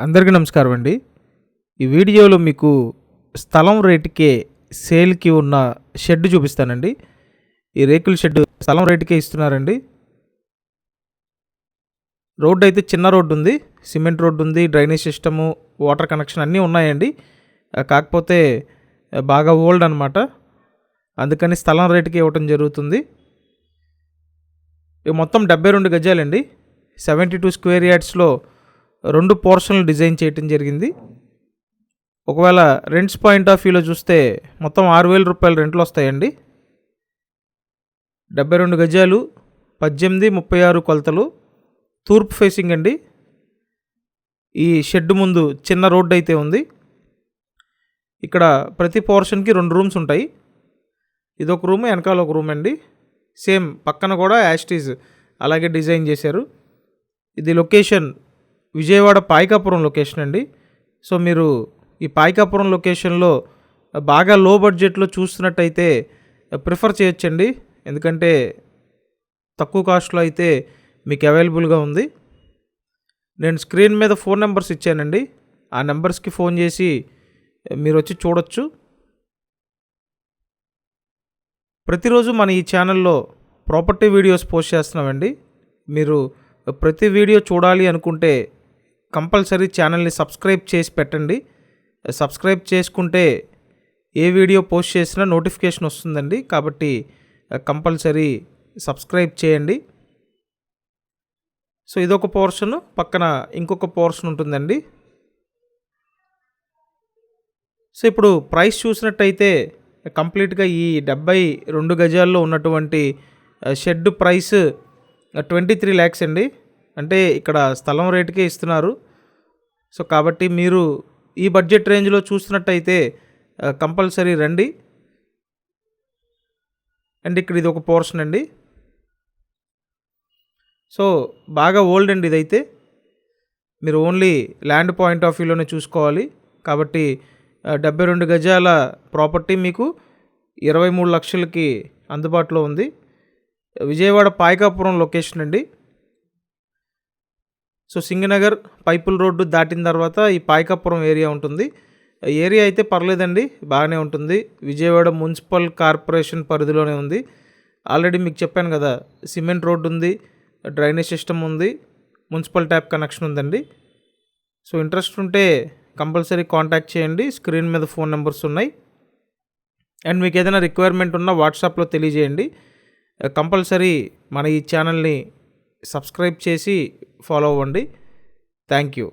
అందరికీ నమస్కారం అండి. ఈ వీడియోలో మీకు స్థలం రేటుకే సేల్‌కి ఉన్న షెడ్ చూపిస్తానండి. ఈ రేకుల షెడ్ స్థలం రేటుకే ఇస్తున్నారండి. రోడ్ అయితే చిన్న రోడ్డు ఉంది. సిమెంట్ రోడ్డు ఉంది. డ్రైనేజ్ సిస్టము, వాటర్ కనెక్షన్ అన్నీ ఉన్నాయండి. కాకపోతే బాగా ఓల్డ్ అనమాట. అందుకని స్థలం రేటుకే ఇవ్వటం జరుగుతుంది. ఇది మొత్తం 72 గజాలండి. 72 స్క్వేర్ యార్డ్స్‌లో 2 పోర్షన్లు డిజైన్ చేయటం జరిగింది. ఒకవేళ రెంట్స్ పాయింట్ ఆఫ్ వ్యూలో చూస్తే మొత్తం 6,000 రూపాయలు రెంట్లు వస్తాయండి. 72 గజాలు, 18, 36 కొలతలు, తూర్పు ఫేసింగ్ అండి. ఈ షెడ్ ముందు చిన్న రోడ్డు అయితే ఉంది. ఇక్కడ ప్రతి పోర్షన్కి 2 రూమ్స్ ఉంటాయి. ఇదొక రూమ్, వెనకాల ఒక రూమ్ అండి. సేమ్ పక్కన కూడా యాస్టీజ్ అలాగే డిజైన్ చేశారు. ఇది లొకేషన్ విజయవాడ పాయకాపురం లొకేషన్ అండి. సో మీరు ఈ పాయకాపురం లొకేషన్లో బాగా లో బడ్జెట్లో చూస్తున్నట్టయితే ప్రిఫర్ చేయొచ్చండి. ఎందుకంటే తక్కువ కాస్ట్లో అయితే మీకు అవైలబుల్గా ఉంది. నేను స్క్రీన్ మీద ఫోన్ నెంబర్స్ ఇచ్చానండి. ఆ నెంబర్స్కి ఫోన్ చేసి మీరు వచ్చి చూడొచ్చు. ప్రతిరోజు మన ఈ ఛానల్లో ప్రాపర్టీ వీడియోస్ పోస్ట్ చేస్తున్నామండి. మీరు ప్రతి వీడియో చూడాలి అనుకుంటే కంపల్సరీ ఛానల్ని సబ్స్క్రైబ్ చేసి పెట్టండి. సబ్స్క్రైబ్ చేసుకుంటే ఏ వీడియో పోస్ట్ చేసినా నోటిఫికేషన్ వస్తుందండి. కాబట్టి కంపల్సరీ సబ్స్క్రైబ్ చేయండి. సో ఇదొక పోర్షన్, పక్కన ఇంకొక పోర్షన్ ఉంటుందండి. సో ఇప్పుడు ప్రైస్ చూసినట్టయితే కంప్లీట్గా ఈ 72 గజాల్లో ఉన్నటువంటి షెడ్ ప్రైస్ 23 lakhs అండి. అంటే ఇక్కడ స్థలం రేటుకే ఇస్తున్నారు. సో కాబట్టి మీరు ఈ బడ్జెట్ రేంజ్లో చూస్తున్నట్టయితే కంపల్సరీ రండి. అండ్ ఇక్కడ ఇది ఒక పోర్షన్ అండి. సో బాగా ఓల్డ్ అండి. ఇదైతే మీరు ఓన్లీ ల్యాండ్ పాయింట్ ఆఫ్ వ్యూలోనే చూసుకోవాలి. కాబట్టి 72 గజాల ప్రాపర్టీ మీకు 23 లక్షలకి అందుబాటులో ఉంది. విజయవాడ పాయకాపురం లొకేషన్ అండి. సో సింగనగర్ పైపుల్ రోడ్డు దాటిన తర్వాత ఈ పాయకాపురం ఏరియా ఉంటుంది. ఏరియా అయితే పర్లేదండి, బాగానే ఉంటుంది. విజయవాడ మున్సిపల్ కార్పొరేషన్ పరిధిలోనే ఉంది. ఆల్రెడీ మీకు చెప్పాను కదా, సిమెంట్ రోడ్డు ఉంది, డ్రైనేజ్ సిస్టమ్ ఉంది, మున్సిపల్ ట్యాప్ కనెక్షన్ ఉందండి. సో ఇంట్రెస్ట్ ఉంటే కంపల్సరీ కాంటాక్ట్ చేయండి. స్క్రీన్ మీద ఫోన్ నెంబర్స్ ఉన్నాయి. అండ్ మీకు ఏదైనా రిక్వైర్మెంట్ ఉన్నా వాట్సాప్లో తెలియజేయండి. కంపల్సరీ మన ఈ ఛానల్ని సబ్స్క్రైబ్ చేసి ఫాలో అవ్వండి. Thank you.